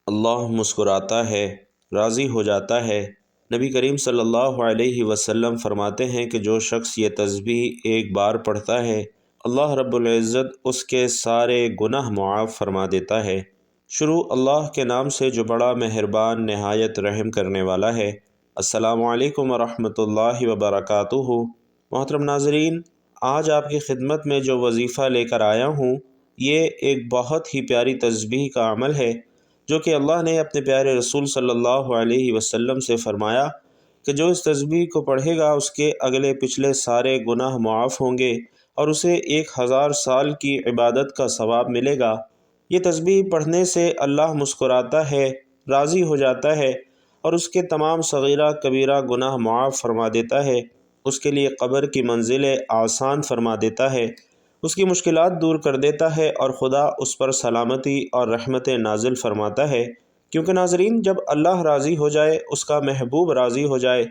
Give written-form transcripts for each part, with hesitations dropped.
اللہ مسکراتا ہے، راضی ہو جاتا ہے۔ نبی کریم صلی اللہ علیہ وسلم فرماتے ہیں کہ جو شخص یہ تسبیح ایک بار پڑھتا ہے، اللہ رب العزت اس کے سارے گناہ معاف فرما دیتا ہے۔ شروع اللہ کے نام سے جو بڑا مہربان نہایت رحم کرنے والا ہے۔ السلام علیکم ورحمۃ اللہ وبرکاتہ۔ محترم ناظرین، آج آپ کی خدمت میں جو وظیفہ لے کر آیا ہوں، یہ ایک بہت ہی پیاری تسبیح کا عمل ہے جو کہ اللہ نے اپنے پیارے رسول صلی اللہ علیہ وسلم سے فرمایا کہ جو اس تسبیح کو پڑھے گا اس کے اگلے پچھلے سارے گناہ معاف ہوں گے اور اسے 1000 سال کی عبادت کا ثواب ملے گا۔ یہ تسبیح پڑھنے سے اللہ مسکراتا ہے، راضی ہو جاتا ہے اور اس کے تمام صغیرہ کبیرہ گناہ معاف فرما دیتا ہے، اس کے لیے قبر کی منزلیں آسان فرما دیتا ہے، اس کی مشکلات دور کر دیتا ہے اور خدا اس پر سلامتی اور رحمت نازل فرماتا ہے۔ کیونکہ ناظرین، جب اللہ راضی ہو جائے، اس کا محبوب راضی ہو جائے،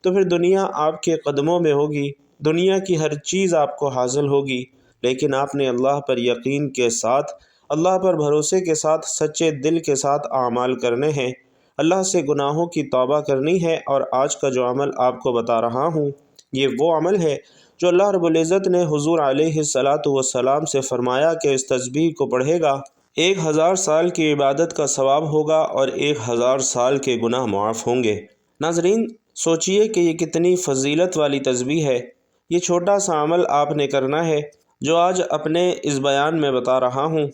تو پھر دنیا آپ کے قدموں میں ہوگی، دنیا کی ہر چیز آپ کو حاصل ہوگی، لیکن آپ نے اللہ پر یقین کے ساتھ، اللہ پر بھروسے کے ساتھ، سچے دل کے ساتھ اعمال کرنے ہیں، اللہ سے گناہوں کی توبہ کرنی ہے۔ اور آج کا جو عمل آپ کو بتا رہا ہوں، یہ وہ عمل ہے جو اللہ رب العزت نے حضور علیہ السلام سے فرمایا کہ اس تسبیح کو پڑھے گا 1000 سال کی عبادت کا ثواب ہوگا اور 1000 سال کے گناہ معاف ہوں گے۔ ناظرین، سوچئے کہ یہ کتنی فضیلت والی تسبیح ہے۔ یہ چھوٹا سا عمل آپ نے کرنا ہے جو آج اپنے اس بیان میں بتا رہا ہوں،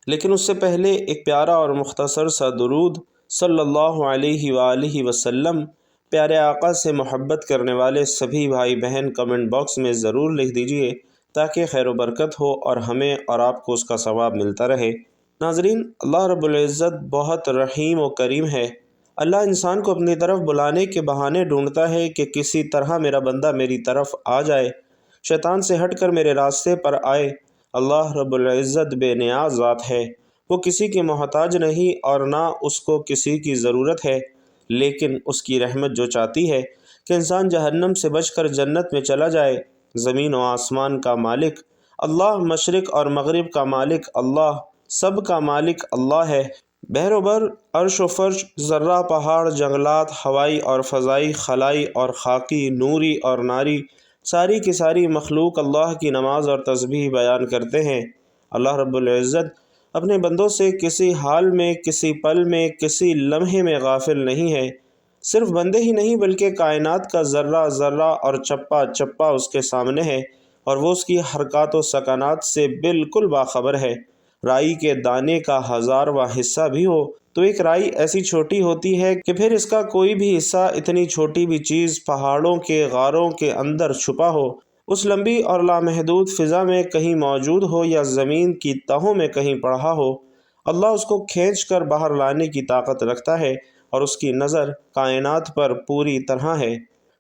لیکن اس سے پہلے ایک پیارا اور مختصر سا درود صلی اللہ علیہ وآلہ وسلم پیارے آقا سے محبت کرنے والے سبھی بھائی بہن کمنٹ باکس میں ضرور لکھ دیجئے تاکہ خیر و برکت ہو اور ہمیں اور آپ کو اس کا ثواب ملتا رہے۔ ناظرین، اللہ رب العزت بہت رحیم و کریم ہے۔ اللہ انسان کو اپنی طرف بلانے کے بہانے ڈھونڈتا ہے کہ کسی طرح میرا بندہ میری طرف آ جائے، شیطان سے ہٹ کر میرے راستے پر آئے۔ اللہ رب العزت بے نیاز ذات ہے، وہ کسی کی محتاج نہیں اور نہ اس کو کسی کی ضرورت ہے، لیکن اس کی رحمت جو چاہتی ہے کہ انسان جہنم سے بچ کر جنت میں چلا جائے۔ زمین و آسمان کا مالک اللہ، مشرق اور مغرب کا مالک اللہ، سب کا مالک اللہ ہے۔ بحر و بر، عرش و فرش، ذرہ، پہاڑ، جنگلات، ہوائی اور فضائی، خلائی اور خاکی، نوری اور ناری، ساری کی ساری مخلوق اللہ کی نماز اور تسبیح بیان کرتے ہیں۔ اللہ رب العزت اپنے بندوں سے کسی حال میں، کسی پل میں، کسی لمحے میں غافل نہیں ہے۔ صرف بندے ہی نہیں بلکہ کائنات کا ذرہ ذرہ اور چپا چپا اس کے سامنے ہے اور وہ اس کی حرکات و سکنات سے بالکل باخبر ہے۔ رائی کے دانے کا 1000واں حصہ بھی ہو تو ایک رائی ایسی چھوٹی ہوتی ہے کہ پھر اس کا کوئی بھی حصہ اتنی چھوٹی بھی چیز پہاڑوں کے غاروں کے اندر چھپا ہو، اس لمبی اور لامحدود فضا میں کہیں موجود ہو یا زمین کی تہوں میں کہیں پڑھا ہو، اللہ اس کو کھینچ کر باہر لانے کی طاقت رکھتا ہے اور اس کی نظر کائنات پر پوری طرح ہے۔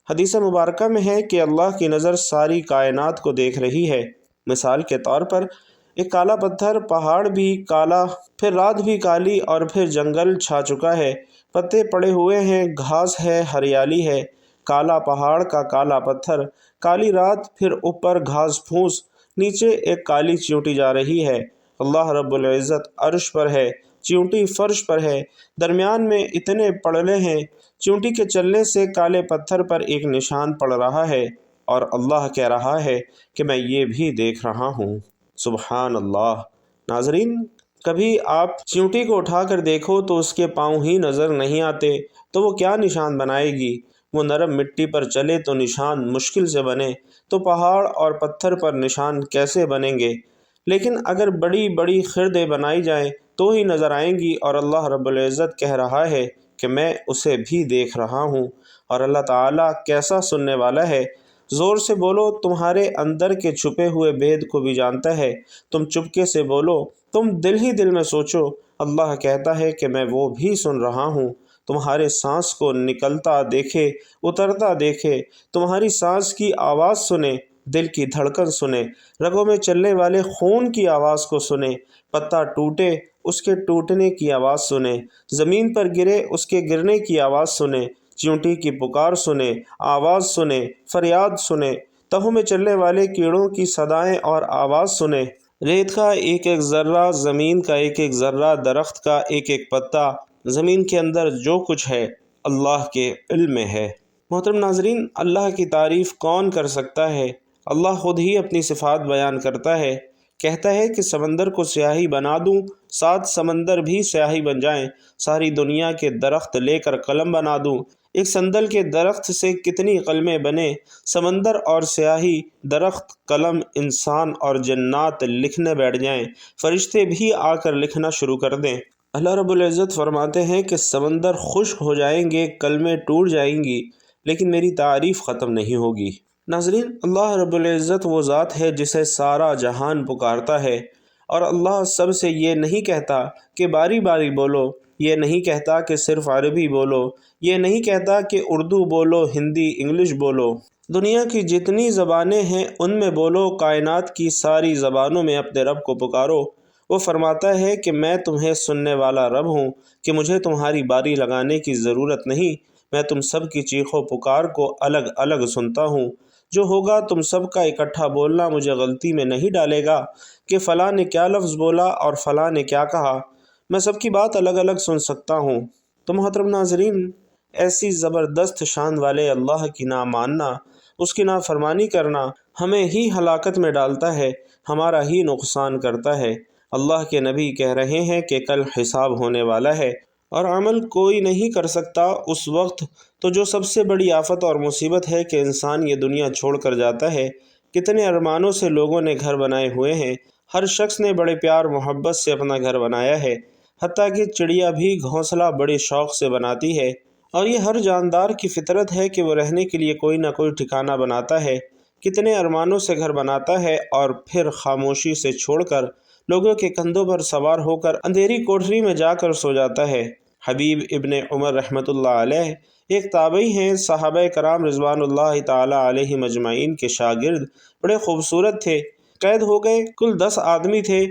حدیث مبارکہ میں ہے کہ اللہ کی نظر ساری کائنات کو دیکھ رہی ہے۔ مثال کے طور پر ایک کالا پتھر، پہاڑ بھی کالا، پھر رات بھی کالی اور پھر جنگل چھا چکا ہے، پتے پڑے ہوئے ہیں، گھاس ہے، ہریالی ہے۔ کالا پہاڑ کا کالا پتھر، کالی رات، پھر اوپر گھاس پھوس، نیچے ایک کالی چیونٹی جا رہی ہے۔ اللہ رب العزت عرش پر ہے، چیونٹی فرش پر ہے، درمیان میں اتنے پڑلے ہیں، چیونٹی کے چلنے سے کالے پتھر پر ایک نشان پڑ رہا ہے اور اللہ کہہ رہا ہے کہ میں یہ بھی دیکھ رہا ہوں۔ سبحان اللہ۔ ناظرین، کبھی آپ چیونٹی کو اٹھا کر دیکھو تو اس کے پاؤں ہی نظر نہیں آتے تو وہ کیا نشان بنائے گی؟ وہ نرم مٹی پر چلے تو نشان مشکل سے بنے، تو پہاڑ اور پتھر پر نشان کیسے بنیں گے؟ لیکن اگر بڑی بڑی خردیں بنائی جائیں تو ہی نظر آئیں گی، اور اللہ رب العزت کہہ رہا ہے کہ میں اسے بھی دیکھ رہا ہوں۔ اور اللہ تعالیٰ کیسا سننے والا ہے۔ زور سے بولو، تمہارے اندر کے چھپے ہوئے بید کو بھی جانتا ہے۔ تم چپکے سے بولو، تم دل ہی دل میں سوچو، اللہ کہتا ہے کہ میں وہ بھی سن رہا ہوں۔ تمہارے سانس کو نکلتا دیکھے، اترتا دیکھے، تمہاری سانس کی آواز سنے، دل کی دھڑکن سنے، رگوں میں چلنے والے خون کی آواز کو سنے، پتا ٹوٹے اس کے ٹوٹنے کی آواز سنے، زمین پر گرے اس کے گرنے کی آواز سنے، چیونٹی کی پکار سنے، آواز سنے، فریاد سنے، تہوں میں چلنے والے کیڑوں کی صدائیں اور آواز سنے، ریت کا ایک ایک ذرہ، زمین کا ایک ایک ذرہ، درخت کا ایک ایک پتا، زمین کے اندر جو کچھ ہے اللہ کے علم میں ہے۔ محترم ناظرین، اللہ کی تعریف کون کر سکتا ہے؟ اللہ خود ہی اپنی صفات بیان کرتا ہے، کہتا ہے کہ سمندر کو سیاہی بنا دوں، 7 سمندر بھی سیاہی بن جائیں، ساری دنیا کے درخت لے کر قلم بنا دوں، ایک سندل کے درخت سے کتنی قلمیں بنے، سمندر اور سیاہی، درخت، قلم، انسان اور جنات لکھنے بیٹھ جائیں، فرشتے بھی آ کر لکھنا شروع کر دیں۔ اللہ رب العزت فرماتے ہیں کہ سمندر خشک ہو جائیں گے، قلمیں ٹوٹ جائیں گی، لیکن میری تعریف ختم نہیں ہوگی۔ ناظرین، اللہ رب العزت وہ ذات ہے جسے سارا جہان پکارتا ہے، اور اللہ سب سے یہ نہیں کہتا کہ باری باری بولو، یہ نہیں کہتا کہ صرف عربی بولو، یہ نہیں کہتا کہ اردو بولو، ہندی، انگلش بولو، دنیا کی جتنی زبانیں ہیں ان میں بولو، کائنات کی ساری زبانوں میں اپنے رب کو پکارو۔ وہ فرماتا ہے کہ میں تمہیں سننے والا رب ہوں، کہ مجھے تمہاری باری لگانے کی ضرورت نہیں، میں تم سب کی چیخ و پکار کو الگ الگ سنتا ہوں، جو ہوگا تم سب کا اکٹھا بولنا مجھے غلطی میں نہیں ڈالے گا کہ فلاں نے کیا لفظ بولا اور فلاں نے کیا کہا، میں سب کی بات الگ الگ سن سکتا ہوں۔ تو محترم ناظرین، ایسی زبردست شان والے اللہ کی نہ ماننا، اس کی نافرمانی کرنا ہمیں ہی ہلاکت میں ڈالتا ہے، ہمارا ہی نقصان کرتا ہے۔ اللہ کے نبی کہہ رہے ہیں کہ کل حساب ہونے والا ہے، اور عمل کوئی نہیں کر سکتا اس وقت، تو جو سب سے بڑی آفت اور مصیبت ہے کہ انسان یہ دنیا چھوڑ کر جاتا ہے۔ کتنے ارمانوں سے لوگوں نے گھر بنائے ہوئے ہیں، ہر شخص نے بڑے پیار محبت سے اپنا گھر بنایا ہے، حتیٰ کہ چڑیا بھی گھونسلہ بڑے شوق سے بناتی ہے، اور یہ ہر جاندار کی فطرت ہے کہ وہ رہنے کے لیے کوئی نہ کوئی ٹھکانہ بناتا ہے، کتنے ارمانوں سے گھر بناتا ہے اور پھر خاموشی سے چھوڑ کر لوگوں کے کندھوں پر سوار ہو کر اندھیری کوٹری میں جا کر سو جاتا ہے۔ حبیب ابن عمر رحمۃ اللہ علیہ ایک تابعی ہیں، صحابہ کرام رضوان اللہ تعالی علیہ مجمعین کے شاگرد، بڑے خوبصورت تھے، قید ہو گئے، کل 10 آدمی تھے،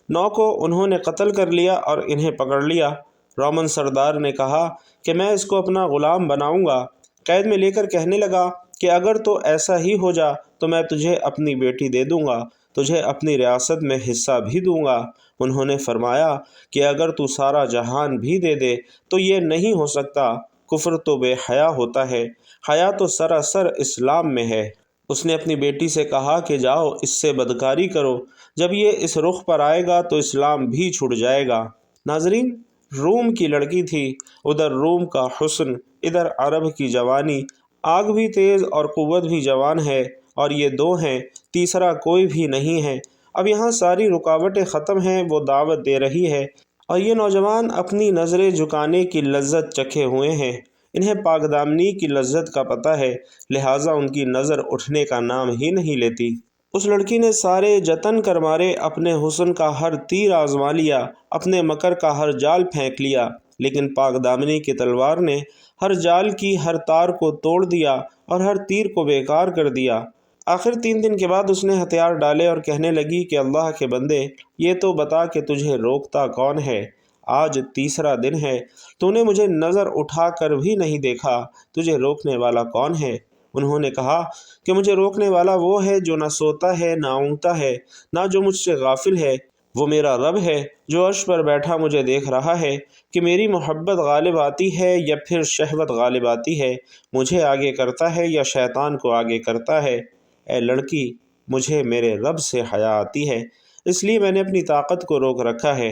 9 کو انہوں نے قتل کر لیا اور انہیں پکڑ لیا۔ رومن سردار نے کہا کہ میں اس کو اپنا غلام بناؤں گا، قید میں لے کر کہنے لگا کہ اگر تو ایسا ہی ہو جا تو میں تجھے اپنی بیٹی دے دوں گا، تجھے اپنی ریاست میں حصہ بھی دوں گا۔ انہوں نے فرمایا کہ اگر تو سارا جہان بھی دے دے تو یہ نہیں ہو سکتا، کفر تو بے حیا ہوتا ہے، حیا تو سراسر اسلام میں ہے۔ اس نے اپنی بیٹی سے کہا کہ جاؤ اس سے بدکاری کرو، جب یہ اس رخ پر آئے گا تو اسلام بھی چھوٹ جائے گا۔ ناظرین، روم کی لڑکی تھی، ادھر روم کا حسن، ادھر عرب کی جوانی، آگ بھی تیز اور قوت بھی جوان ہے، اور یہ 2 ہیں، تیسرا کوئی بھی نہیں ہے۔ اب یہاں ساری رکاوٹیں ختم ہیں، وہ دعوت دے رہی ہے، اور یہ نوجوان اپنی نظریں جھکانے کی لذت چکھے ہوئے ہیں، انہیں پاک دامنی کی لذت کا پتہ ہے، لہٰذا ان کی نظر اٹھنے کا نام ہی نہیں لیتی۔ اس لڑکی نے سارے جتن کر مارے اپنے حسن کا ہر تیر آزما لیا، اپنے مکر کا ہر جال پھینک لیا، لیکن پاک دامنی کی تلوار نے ہر جال کی ہر تار کو توڑ دیا اور ہر تیر کو بیکار کر دیا۔ آخر 3 دن کے بعد اس نے ہتھیار ڈالے اور کہنے لگی کہ اللہ کے بندے، یہ تو بتا کہ تجھے روکتا کون ہے؟ آج تیسرا دن ہے، تو نے مجھے نظر اٹھا کر بھی نہیں دیکھا، تجھے روکنے والا کون ہے؟ انہوں نے کہا کہ مجھے روکنے والا وہ ہے جو نہ سوتا ہے نہ اونگتا ہے، نہ جو مجھ سے غافل ہے، وہ میرا رب ہے جو عرش پر بیٹھا مجھے دیکھ رہا ہے کہ میری محبت غالب آتی ہے یا پھر شہوت غالب آتی ہے، مجھے آگے کرتا ہے یا شیطان کو آگے کرتا ہے۔ اے لڑکی، مجھے میرے رب سے حیا آتی ہے، اس لیے میں نے اپنی طاقت کو روک رکھا ہے۔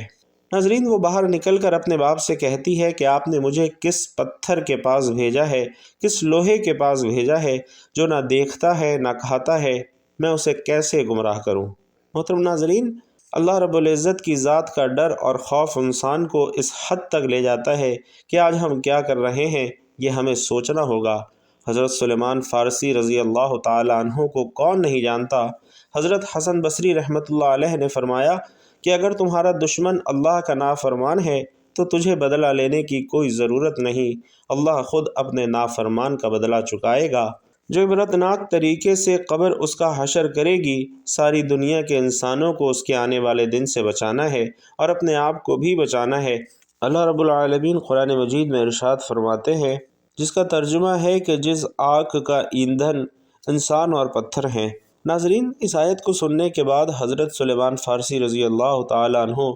ناظرین، وہ باہر نکل کر اپنے باپ سے کہتی ہے کہ آپ نے مجھے کس پتھر کے پاس بھیجا ہے، کس لوہے کے پاس بھیجا ہے جو نہ دیکھتا ہے نہ کھاتا ہے، میں اسے کیسے گمراہ کروں؟ محترم ناظرین، اللہ رب العزت کی ذات کا ڈر اور خوف انسان کو اس حد تک لے جاتا ہے کہ آج ہم کیا کر رہے ہیں یہ ہمیں سوچنا ہوگا۔ حضرت سلیمان فارسی رضی اللہ تعالی عنہ کو کون نہیں جانتا؟ حضرت حسن بصری رحمۃ اللہ علیہ نے فرمایا کہ اگر تمہارا دشمن اللہ کا نافرمان ہے تو تجھے بدلہ لینے کی کوئی ضرورت نہیں، اللہ خود اپنے نافرمان کا بدلہ چکائے گا۔ جو عبرتناک طریقے سے قبر اس کا حشر کرے گی، ساری دنیا کے انسانوں کو اس کے آنے والے دن سے بچانا ہے اور اپنے آپ کو بھی بچانا ہے۔ اللہ رب العالمین قرآن مجید میں ارشاد فرماتے ہیں، جس کا ترجمہ ہے کہ جس آگ کا ایندھن انسان اور پتھر ہیں۔ ناظرین، اس آیت کو سننے کے بعد حضرت سلیمان فارسی رضی اللہ تعالی عنہ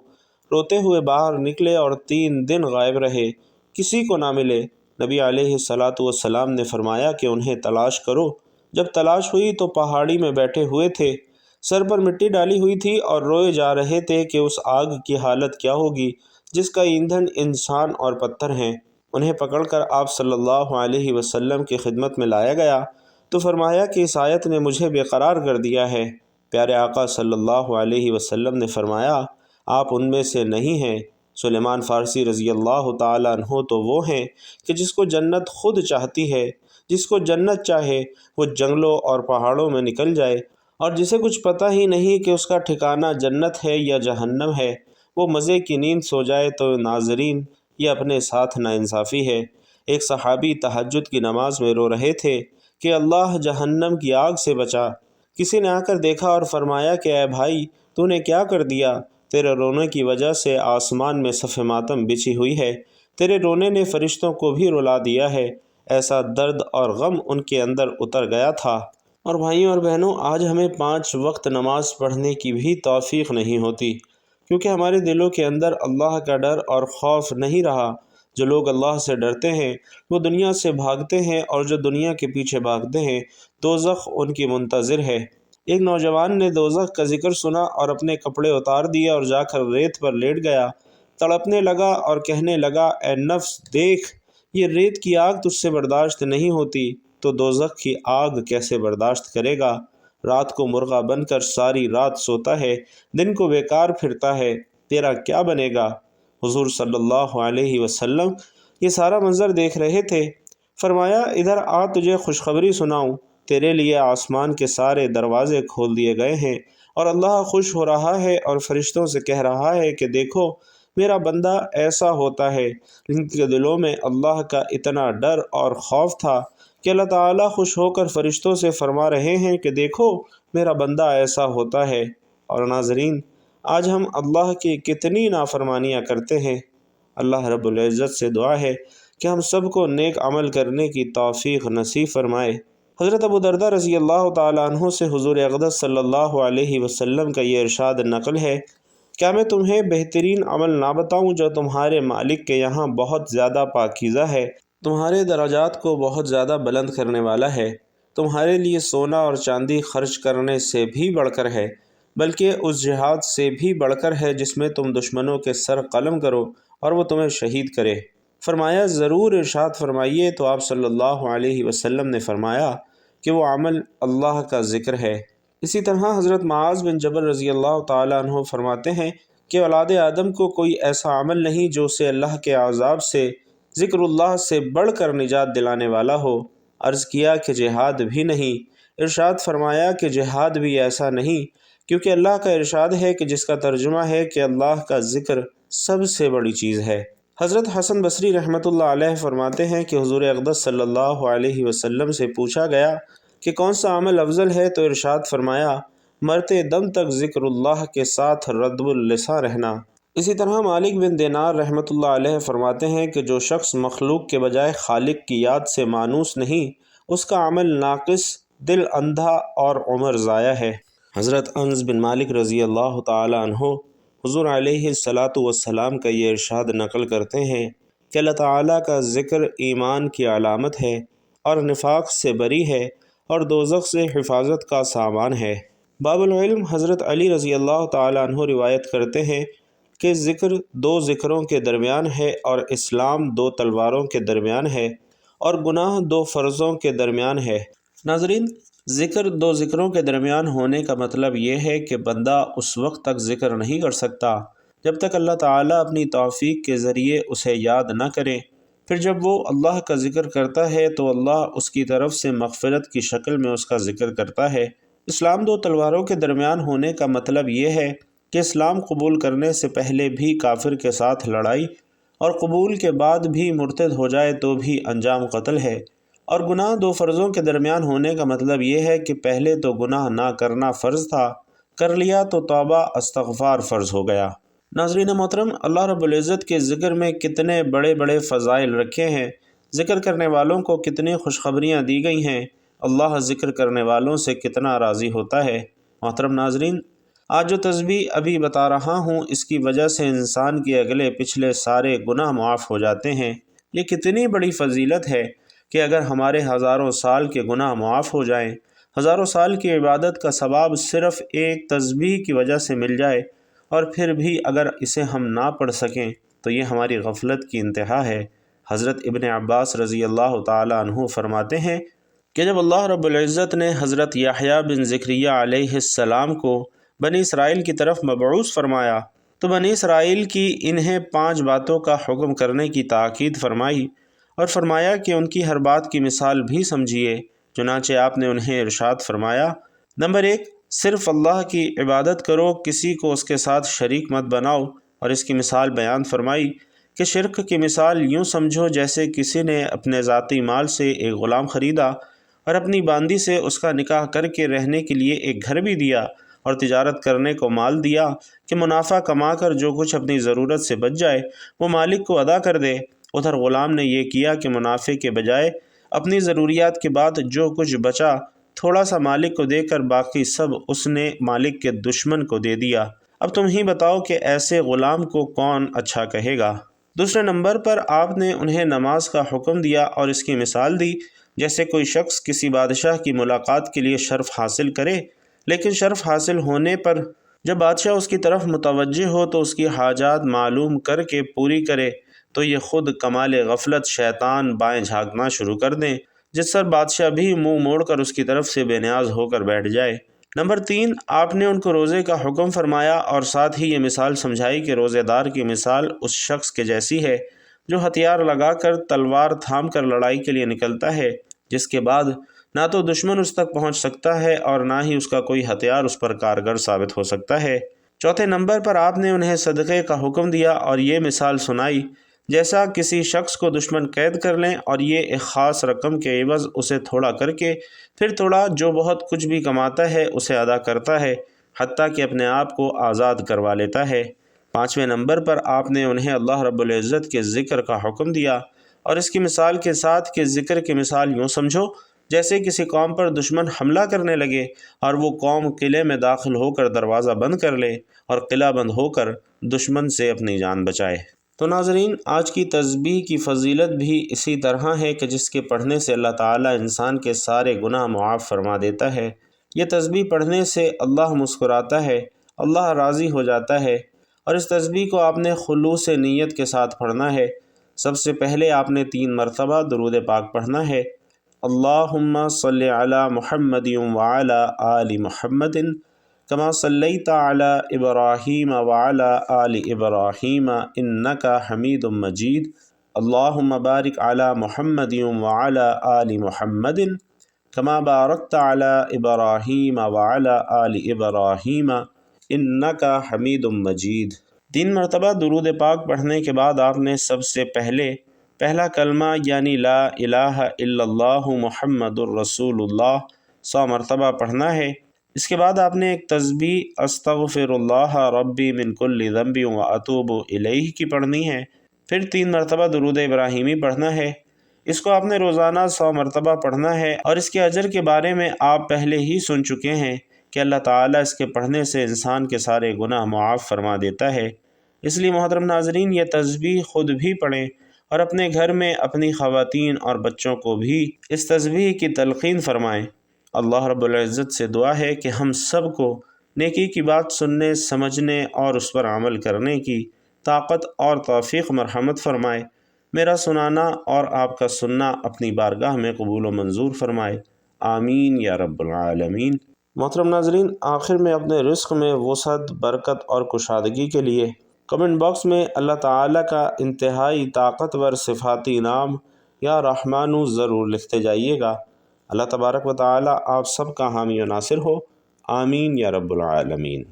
روتے ہوئے باہر نکلے اور 3 دن غائب رہے، کسی کو نہ ملے۔ نبی علیہ الصلاۃ والسلام نے فرمایا کہ انہیں تلاش کرو۔ جب تلاش ہوئی تو پہاڑی میں بیٹھے ہوئے تھے، سر پر مٹی ڈالی ہوئی تھی اور روئے جا رہے تھے کہ اس آگ کی حالت کیا ہوگی جس کا ایندھن انسان اور پتھر ہیں۔ انہیں پکڑ کر آپ صلی اللہ علیہ وسلم کی خدمت میں لایا گیا تو فرمایا کہ اس آیت نے مجھے بے قرار کر دیا ہے۔ پیارے آقا صلی اللہ علیہ وسلم نے فرمایا آپ ان میں سے نہیں ہیں۔ سلیمان فارسی رضی اللہ تعالیٰ عنہ تو وہ ہیں کہ جس کو جنت خود چاہتی ہے، جس کو جنت چاہے وہ جنگلوں اور پہاڑوں میں نکل جائے، اور جسے کچھ پتہ ہی نہیں کہ اس کا ٹھکانہ جنت ہے یا جہنم ہے، وہ مزے کی نیند سو جائے۔ تو ناظرین، یہ اپنے ساتھ ناانصافی ہے۔ ایک صحابی تہجد کی نماز میں رو رہے تھے کہ اللہ جہنم کی آگ سے بچا۔ کسی نے آ کر دیکھا اور فرمایا کہ اے بھائی، تو نے کیا کر دیا؟ تیرے رونے کی وجہ سے آسمان میں صف ماتم بچھی ہوئی ہے، تیرے رونے نے فرشتوں کو بھی رلا دیا ہے۔ ایسا درد اور غم ان کے اندر اتر گیا تھا۔ اور بھائیوں اور بہنوں، آج ہمیں 5 وقت نماز پڑھنے کی بھی توفیق نہیں ہوتی، کیونکہ ہمارے دلوں کے اندر اللہ کا ڈر اور خوف نہیں رہا۔ جو لوگ اللہ سے ڈرتے ہیں وہ دنیا سے بھاگتے ہیں، اور جو دنیا کے پیچھے بھاگتے ہیں دوزخ ان کی منتظر ہے۔ ایک نوجوان نے دوزخ کا ذکر سنا اور اپنے کپڑے اتار دیے اور جا کر ریت پر لیٹ گیا، تڑپنے لگا اور کہنے لگا اے نفس دیکھ، یہ ریت کی آگ تجھ سے برداشت نہیں ہوتی تو دوزخ کی آگ کیسے برداشت کرے گا؟ رات کو مرغا بن کر ساری رات سوتا ہے، دن کو بیکار پھرتا ہے، تیرا کیا بنے گا؟ حضور صلی اللہ علیہ وسلم یہ سارا منظر دیکھ رہے تھے۔ فرمایا ادھر آ، تجھے خوشخبری سناؤں، تیرے لیے آسمان کے سارے دروازے کھول دیے گئے ہیں، اور اللہ خوش ہو رہا ہے اور فرشتوں سے کہہ رہا ہے کہ دیکھو میرا بندہ ایسا ہوتا ہے۔ ان کے دلوں میں اللہ کا اتنا ڈر اور خوف تھا کہ اللہ تعالیٰ خوش ہو کر فرشتوں سے فرما رہے ہیں کہ دیکھو میرا بندہ ایسا ہوتا ہے۔ اور ناظرین، آج ہم اللہ کی کتنی نافرمانیاں کرتے ہیں۔ اللہ رب العزت سے دعا ہے کہ ہم سب کو نیک عمل کرنے کی توفیق نصیب فرمائے۔ حضرت ابو درداء رضی اللہ تعالیٰ عنہ سے حضور اقدس صلی اللہ علیہ وسلم کا یہ ارشاد نقل ہے، کیا میں تمہیں بہترین عمل نہ بتاؤں جو تمہارے مالک کے یہاں بہت زیادہ پاکیزہ ہے، تمہارے درجات کو بہت زیادہ بلند کرنے والا ہے، تمہارے لیے سونا اور چاندی خرچ کرنے سے بھی بڑھ کر ہے، بلکہ اس جہاد سے بھی بڑھ کر ہے جس میں تم دشمنوں کے سر قلم کرو اور وہ تمہیں شہید کرے؟ فرمایا ضرور ارشاد فرمائیے۔ تو آپ صلی اللہ علیہ وسلم نے فرمایا کہ وہ عمل اللہ کا ذکر ہے۔ اسی طرح حضرت معاذ بن جبل رضی اللہ تعالیٰ عنہ فرماتے ہیں کہ اولاد آدم کو کوئی ایسا عمل نہیں جو اسے اللہ کے عذاب سے ذکر اللہ سے بڑھ کر نجات دلانے والا ہو۔ عرض کیا کہ جہاد بھی نہیں؟ ارشاد فرمایا کہ جہاد بھی ایسا نہیں، کیونکہ اللہ کا ارشاد ہے کہ جس کا ترجمہ ہے کہ اللہ کا ذکر سب سے بڑی چیز ہے۔ حضرت حسن بصری رحمۃ اللہ علیہ فرماتے ہیں کہ حضور اقدس صلی اللہ علیہ وسلم سے پوچھا گیا کہ کون سا عمل افضل ہے، تو ارشاد فرمایا مرتے دم تک ذکر اللہ کے ساتھ ردب اللسان رہنا۔ اسی طرح مالک بن دینار رحمۃ اللہ علیہ فرماتے ہیں کہ جو شخص مخلوق کے بجائے خالق کی یاد سے مانوس نہیں، اس کا عمل ناقص، دل اندھا اور عمر ضائع ہے۔ حضرت انس بن مالک رضی اللہ تعالی عنہ حضور علیہ الصلاۃ والسلام کا یہ ارشاد نقل کرتے ہیں کہ اللہ تعالیٰ کا ذکر ایمان کی علامت ہے اور نفاق سے بری ہے اور دوزخ سے حفاظت کا سامان ہے۔ باب العلم حضرت علی رضی اللہ تعالی عنہ روایت کرتے ہیں کہ ذکر 2 ذکروں کے درمیان ہے اور اسلام 2 تلواروں کے درمیان ہے اور گناہ 2 فرضوں کے درمیان ہے۔ ناظرین، ذکر 2 ذکروں کے درمیان ہونے کا مطلب یہ ہے کہ بندہ اس وقت تک ذکر نہیں کر سکتا جب تک اللہ تعالیٰ اپنی توفیق کے ذریعے اسے یاد نہ کرے۔ پھر جب وہ اللہ کا ذکر کرتا ہے تو اللہ اس کی طرف سے مغفرت کی شکل میں اس کا ذکر کرتا ہے۔ اسلام 2 تلواروں کے درمیان ہونے کا مطلب یہ ہے کہ اسلام قبول کرنے سے پہلے بھی کافر کے ساتھ لڑائی اور قبول کے بعد بھی مرتد ہو جائے تو بھی انجام قتل ہے۔ اور گناہ 2 فرضوں کے درمیان ہونے کا مطلب یہ ہے کہ پہلے تو گناہ نہ کرنا فرض تھا، کر لیا تو توبہ استغفار فرض ہو گیا۔ ناظرین محترم، اللہ رب العزت کے ذکر میں کتنے بڑے بڑے فضائل رکھے ہیں، ذکر کرنے والوں کو کتنی خوشخبریاں دی گئی ہیں، اللہ ذکر کرنے والوں سے کتنا راضی ہوتا ہے۔ محترم ناظرین، آج جو تسبیح ابھی بتا رہا ہوں اس کی وجہ سے انسان کے اگلے پچھلے سارے گناہ معاف ہو جاتے ہیں۔ یہ کتنی بڑی فضیلت ہے کہ اگر ہمارے ہزاروں سال کے گناہ معاف ہو جائیں، ہزاروں سال کی عبادت کا ثواب صرف ایک تسبیح کی وجہ سے مل جائے، اور پھر بھی اگر اسے ہم نہ پڑھ سکیں تو یہ ہماری غفلت کی انتہا ہے۔ حضرت ابن عباس رضی اللہ تعالی عنہ فرماتے ہیں کہ جب اللہ رب العزت نے حضرت یحییٰ بن زکریا علیہ السلام کو بنی اسرائیل کی طرف مبعوث فرمایا تو بنی اسرائیل کی انہیں 5 باتوں کا حکم کرنے کی تاکید فرمائی اور فرمایا کہ ان کی ہر بات کی مثال بھی سمجھیے۔ چنانچہ آپ نے انہیں ارشاد فرمایا، نمبر 1، صرف اللہ کی عبادت کرو، کسی کو اس کے ساتھ شریک مت بناؤ، اور اس کی مثال بیان فرمائی کہ شرک کی مثال یوں سمجھو جیسے کسی نے اپنے ذاتی مال سے ایک غلام خریدا اور اپنی باندی سے اس کا نکاح کر کے رہنے کے لیے ایک گھر بھی دیا اور تجارت کرنے کو مال دیا کہ منافع کما کر جو کچھ اپنی ضرورت سے بچ جائے وہ مالک کو ادا کر دے۔ ادھر غلام نے یہ کیا کہ منافع کے بجائے اپنی ضروریات کے بعد جو کچھ بچا تھوڑا سا مالک کو دے کر باقی سب اس نے مالک کے دشمن کو دے دیا۔ اب تم ہی بتاؤ کہ ایسے غلام کو کون اچھا کہے گا۔ دوسرے نمبر پر آپ نے انہیں نماز کا حکم دیا اور اس کی مثال دی جیسے کوئی شخص کسی بادشاہ کی ملاقات کے لیے شرف حاصل کرے، لیکن شرف حاصل ہونے پر جب بادشاہ اس کی طرف متوجہ ہو تو اس کی حاجات معلوم کر کے پوری کرے تو یہ خود کمال غفلت شیطان بائیں جھانکنا شروع کر دیں، جس پر بادشاہ بھی منہ موڑ کر اس کی طرف سے بے نیاز ہو کر بیٹھ جائے۔ نمبر 3، آپ نے ان کو روزے کا حکم فرمایا اور ساتھ ہی یہ مثال سمجھائی کہ روزے دار کی مثال اس شخص کے جیسی ہے جو ہتھیار لگا کر تلوار تھام کر لڑائی کے لیے نکلتا ہے، جس کے بعد نہ تو دشمن اس تک پہنچ سکتا ہے اور نہ ہی اس کا کوئی ہتھیار اس پر کارگر ثابت ہو سکتا ہے۔ چوتھے نمبر پر آپ نے انہیں صدقے کا حکم دیا اور یہ مثال سنائی جیسا کسی شخص کو دشمن قید کر لیں اور یہ ایک خاص رقم کے عوض اسے تھوڑا کر کے پھر تھوڑا جو بہت کچھ بھی کماتا ہے اسے ادا کرتا ہے، حتیٰ کہ اپنے آپ کو آزاد کروا لیتا ہے۔ 5ویں نمبر پر آپ نے انہیں اللہ رب العزت کے ذکر کا حکم دیا اور اس کی مثال کے ساتھ کہ ذکر کی مثال یوں سمجھو جیسے کسی قوم پر دشمن حملہ کرنے لگے اور وہ قوم قلعے میں داخل ہو کر دروازہ بند کر لے اور قلعہ بند ہو کر دشمن سے اپنی جان بچائے۔ تو ناظرین، آج کی تسبیح کی فضیلت بھی اسی طرح ہے کہ جس کے پڑھنے سے اللہ تعالیٰ انسان کے سارے گناہ معاف فرما دیتا ہے۔ یہ تسبیح پڑھنے سے اللہ مسکراتا ہے، اللہ راضی ہو جاتا ہے، اور اس تسبیح کو آپ نے خلوص نیت کے ساتھ پڑھنا ہے۔ سب سے پہلے آپ نے 3 مرتبہ درود پاک پڑھنا ہے، اللہم صلی علی محمد وعلی آل محمد کما صلیت علی ابراہیم وعلی آل ابراہیم انک حمید مجید، اللہم بارک علی محمد وعلی آل محمد کما بارکت علی ابراہیم وعلی آل ابراہیم انک حمید مجید۔ 3 مرتبہ درود پاک پڑھنے کے بعد آپ نے سب سے پہلا کلمہ یعنی لا الہ الا اللہ محمد الرسول اللہ 100 مرتبہ پڑھنا ہے۔ اس کے بعد آپ نے ایک تسبیح استغفر اللہ ربی من کل ذنب واتوب الیہ کی پڑھنی ہے، پھر 3 مرتبہ درود ابراہیمی پڑھنا ہے۔ اس کو آپ نے روزانہ 100 مرتبہ پڑھنا ہے، اور اس کے اجر کے بارے میں آپ پہلے ہی سن چکے ہیں کہ اللہ تعالیٰ اس کے پڑھنے سے انسان کے سارے گناہ معاف فرما دیتا ہے۔ اس لیے محترم ناظرین، یہ تسبیح خود بھی پڑھیں اور اپنے گھر میں اپنی خواتین اور بچوں کو بھی اس تسبیح کی تلقین فرمائیں۔ اللہ رب العزت سے دعا ہے کہ ہم سب کو نیکی کی بات سننے، سمجھنے اور اس پر عمل کرنے کی طاقت اور توفیق مرحمت فرمائے۔ میرا سنانا اور آپ کا سننا اپنی بارگاہ میں قبول و منظور فرمائے، آمین یا رب العالمین۔ محترم ناظرین، آخر میں اپنے رزق میں وسعت، برکت اور کشادگی کے لیے کمنٹ باکس میں اللہ تعالیٰ کا انتہائی طاقتور صفاتی نام یا رحمانو ضرور لکھتے جائیے گا۔ اللہ تبارک و تعالیٰ آپ سب کا حامی و ناصر ہو، آمین یا رب العالمین۔